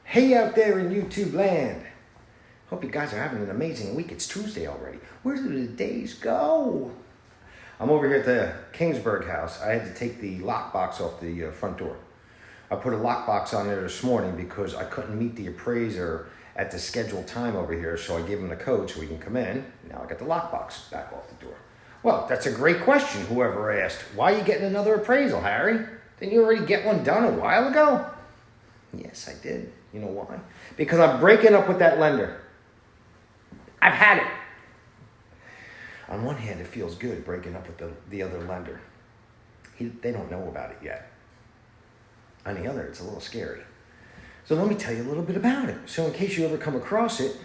Hey out there in YouTube land. Hope you guys are having an amazing week. It's Tuesday already. Where do the days go? I'm over here at the Kingsburg house. I had to take the lockbox off the front door. I put a lockbox on there this morning because I couldn't meet the appraiser at the scheduled time over here, so I gave him the code so he can come in. Now I got the lockbox back off the door. Well, that's a great question, whoever asked. Why are you getting another appraisal, Harry? Didn't you already get one done a while ago? Yes, I did. You know why? Because I'm breaking up with that lender. I've had it. On one hand, it feels good breaking up with the other lender. They don't know about it yet. On the other, it's a little scary. So let me tell you a little bit about it. So in case you ever come across it,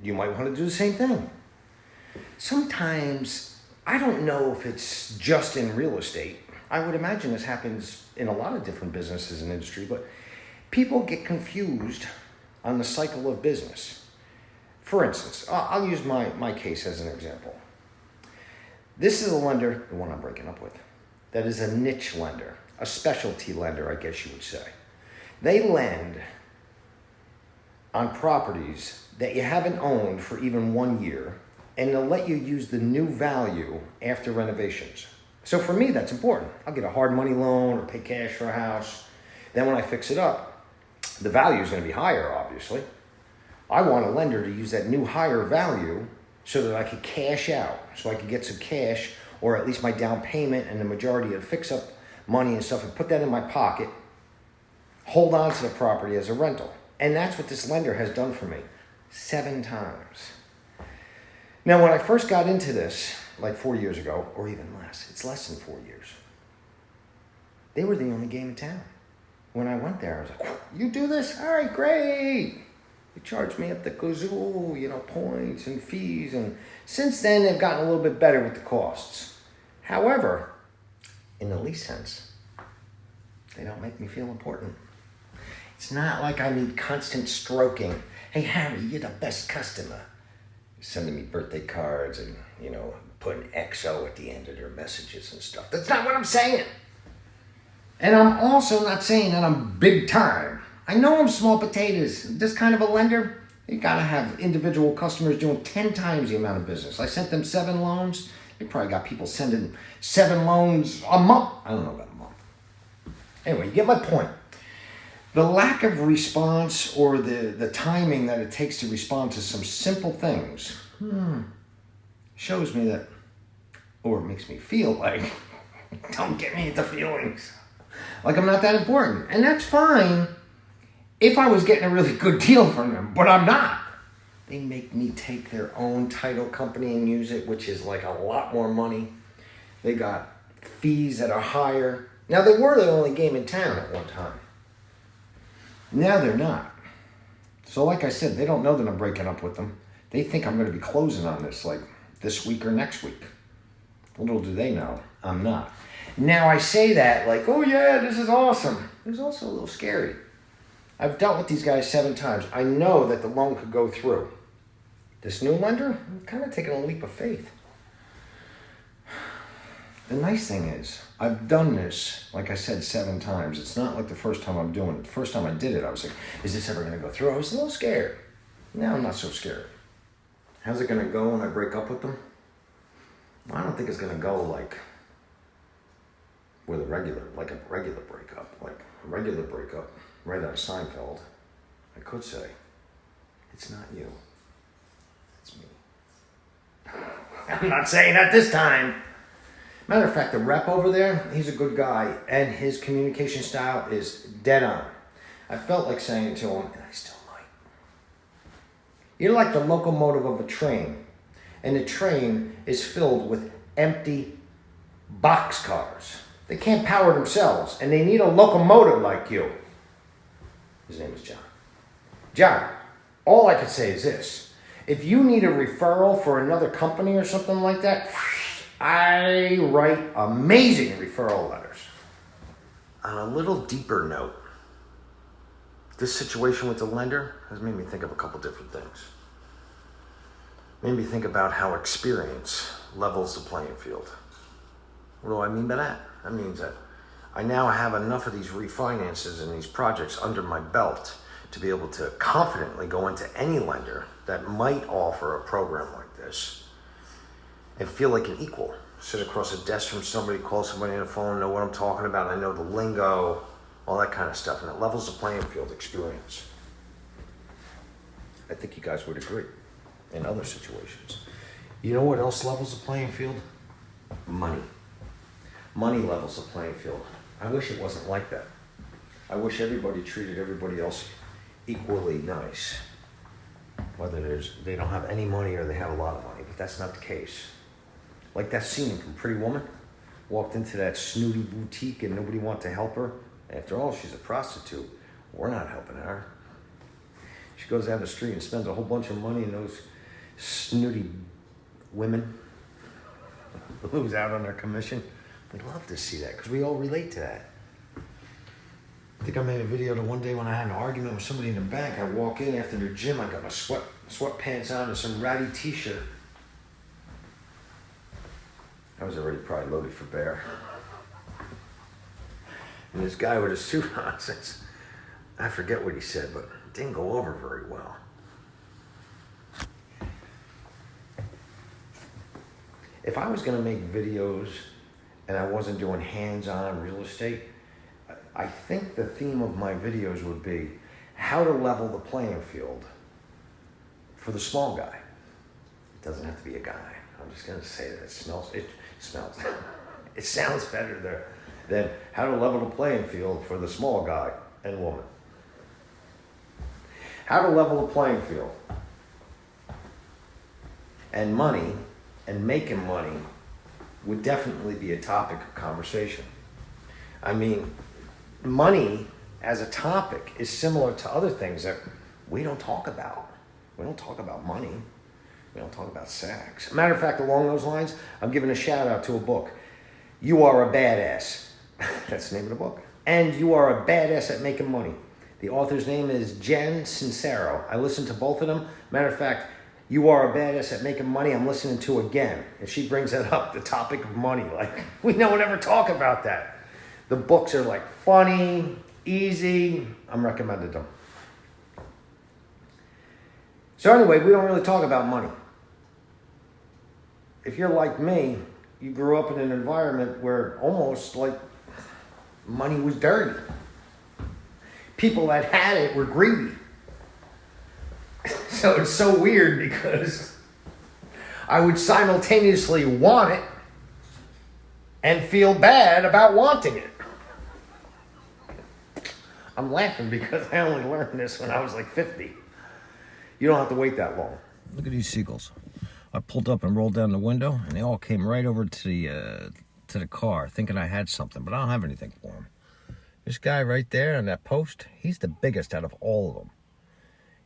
you might want to do the same thing. Sometimes, I don't know if it's just in real estate. I would imagine this happens in a lot of different businesses and industry, but people get confused on the cycle of business. For instance, I'll use my case as an example. This is a lender, the one I'm breaking up with, that is a niche lender, a specialty lender, I guess you would say. They lend on properties that you haven't owned for even 1 year, and they'll let you use the new value after renovations. So for me, that's important. I'll get a hard money loan or pay cash for a house. Then when I fix it up, the value is going to be higher, obviously. I want a lender to use that new higher value so that I could cash out, so I could get some cash or at least my down payment and the majority of fix-up money and stuff and put that in my pocket, hold on to the property as a rental. And that's what this lender has done for me 7 times. Now, when I first got into this, like 4 years ago, or even less, it's less than 4 years, they were the only game in town. When I went there, I was like, you do this? All right, great. They charged me up the kazoo, points and fees. And since then, they've gotten a little bit better with the costs. However, in the least sense, they don't make me feel important. It's not like I need constant stroking. Hey, Harry, you're the best customer. Sending me birthday cards and, putting XO at the end of their messages and stuff. That's not what I'm saying. And I'm also not saying that I'm big time. I know I'm small potatoes. This kind of a lender, you gotta have individual customers doing 10 times the amount of business. I sent them 7 loans. They probably got people sending 7 loans a month. I don't know about a month. Anyway, you get my point. The lack of response or the timing that it takes to respond to some simple things shows me that, or it makes me feel like, don't get me into feelings. Like I'm not that important. And that's fine if I was getting a really good deal from them, but I'm not. They make me take their own title company and use it, which is like a lot more money. They got fees that are higher. Now, they were the only game in town at one time. Now they're not. So like I said, they don't know that I'm breaking up with them. They think I'm going to be closing on this like this week or next week. Little do they know, I'm not. Now I say that like, oh yeah, this is awesome. It was also a little scary. I've dealt with these guys 7 times. I know that the loan could go through. This new lender, I'm kind of taking a leap of faith. The nice thing is, I've done this, like I said, 7 times. It's not like the first time I'm doing it. The first time I did it, I was like, is this ever going to go through? I was a little scared. Now I'm not so scared. How's it going to go when I break up with them? I don't think it's going to go like with a regular breakup. Like a regular breakup, right out of Seinfeld. I could say, it's not you. It's me. I'm not saying that this time. Matter of fact, the rep over there, he's a good guy, and his communication style is dead on. I felt like saying it to him, and I still might. You're like the locomotive of a train, and the train is filled with empty boxcars. They can't power themselves, and they need a locomotive like you. His name is John. John, all I can say is this. If you need a referral for another company or something like that, I write amazing referral letters. On a little deeper note, this situation with the lender has made me think of a couple different things. Made me think about how experience levels the playing field. What do I mean by that? That means that I now have enough of these refinances and these projects under my belt to be able to confidently go into any lender that might offer a program like this and feel like an equal. Sit across a desk from somebody, call somebody on the phone, know what I'm talking about, I know the lingo, all that kind of stuff, and it levels the playing field experience. I think you guys would agree in other situations. You know what else levels the playing field? Money. Money levels the playing field. I wish it wasn't like that. I wish everybody treated everybody else equally nice. Whether they don't have any money or they have a lot of money, but that's not the case. Like that scene from Pretty Woman. Walked into that snooty boutique and nobody wanted to help her. After all, she's a prostitute. We're not helping her. She goes down the street and spends a whole bunch of money on those snooty women who's out on their commission. We love to see that because we all relate to that. I think I made a video the one day when I had an argument with somebody in the bank. I walk in after the gym, I got my sweatpants on and some ratty t-shirt. I was already probably loaded for bear. And this guy with a suit on says, I forget what he said, but it didn't go over very well. If I was going to make videos and I wasn't doing hands-on real estate, I think the theme of my videos would be how to level the playing field for the small guy. It doesn't have to be a guy. I'm just going to say that it smells. It sounds better there than how to level the playing field for the small guy and woman. How to level the playing field. And money and making money would definitely be a topic of conversation. I mean, money as a topic is similar to other things that we don't talk about. We don't talk about money. We don't talk about sex. Matter of fact, along those lines, I'm giving a shout out to a book. You Are a Badass. That's the name of the book. And You Are a Badass at Making Money. The author's name is Jen Sincero. I listened to both of them. Matter of fact, You Are a Badass at Making Money, I'm listening to again. And she brings that up, the topic of money. Like, we don't ever talk about that. The books are like funny, easy. I'm recommending them. So anyway, we don't really talk about money. If you're like me, you grew up in an environment where almost like money was dirty. People that had it were greedy. So it's so weird because I would simultaneously want it and feel bad about wanting it. I'm laughing because I only learned this when I was like 50. You don't have to wait that long. Look at these seagulls. I pulled up and rolled down the window, and they all came right over to the car, thinking I had something, but I don't have anything for them. This guy right there on that post, he's the biggest out of all of them.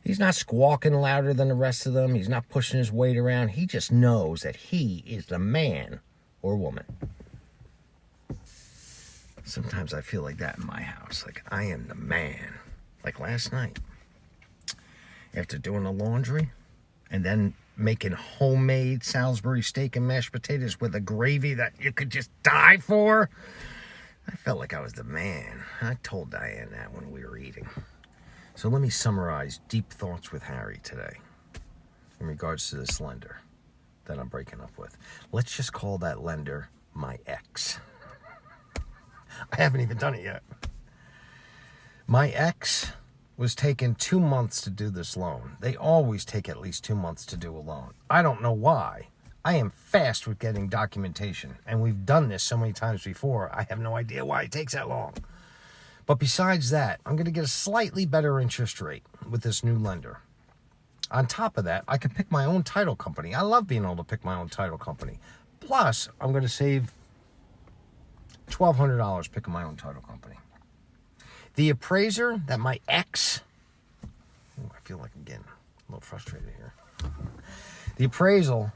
He's not squawking louder than the rest of them. He's not pushing his weight around. He just knows that he is the man or woman. Sometimes I feel like that in my house. Like I am the man. Like last night. After doing the laundry and then making homemade Salisbury steak and mashed potatoes with a gravy that you could just die for, I felt like I was the man. I told Diane that when we were eating. So let me summarize deep thoughts with Harry today in regards to this lender that I'm breaking up with. Let's just call that lender my ex. I haven't even done it yet. My ex was taking 2 months to do this loan. They always take at least 2 months to do a loan. I don't know why. I am fast with getting documentation, and we've done this so many times before. I have no idea why it takes that long. But besides that, I'm going to get a slightly better interest rate with this new lender. On top of that, I can pick my own title company. I love being able to pick my own title company. Plus, I'm going to save $1,200 picking my own title company. The appraiser that my ex... I feel like I'm getting a little frustrated here. The appraisal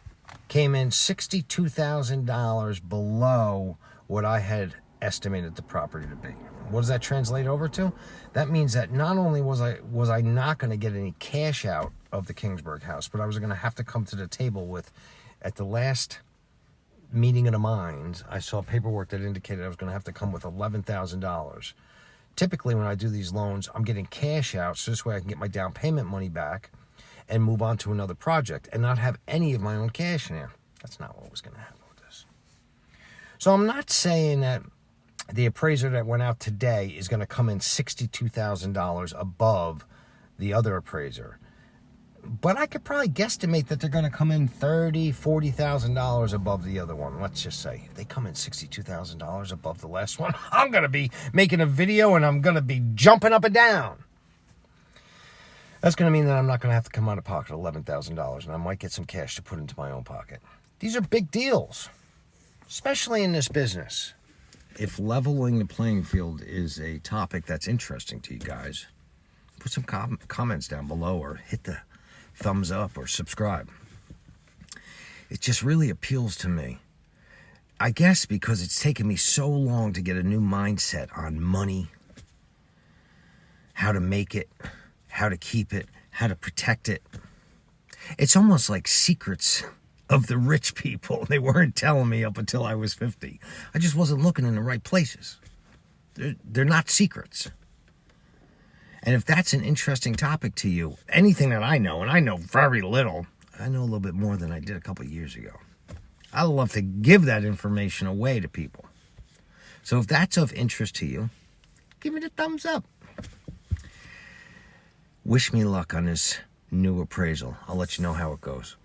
came in $62,000 below what I had estimated the property to be. What does that translate over to? That means that not only was I not going to get any cash out of the Kingsburg house, but I was going to have to come to the table with, at the last meeting of the minds, I saw paperwork that indicated I was going to have to come with $11,000 Typically, when I do these loans, I'm getting cash out, so this way I can get my down payment money back and move on to another project and not have any of my own cash in there. That's not what was going to happen with this. So I'm not saying that the appraiser that went out today is going to come in $62,000 above the other appraiser. But I could probably guesstimate that they're going to come in $30,000, $40,000 above the other one. Let's just say if they come in $62,000 above the last one, I'm going to be making a video and I'm going to be jumping up and down. That's going to mean that I'm not going to have to come out of pocket $11,000, and I might get some cash to put into my own pocket. These are big deals, especially in this business. If leveling the playing field is a topic that's interesting to you guys, put some comments down below or hit the thumbs up or subscribe. It just really appeals to me. I guess because it's taken me so long to get a new mindset on money, how to make it, how to keep it, how to protect it. It's almost like secrets of the rich people. They weren't telling me up until I was 50. I just wasn't looking in the right places. They're not secrets. And if that's an interesting topic to you, anything that I know, and I know very little, I know a little bit more than I did a couple of years ago. I'd love to give that information away to people. So if that's of interest to you, give it a thumbs up. Wish me luck on this new appraisal. I'll let you know how it goes.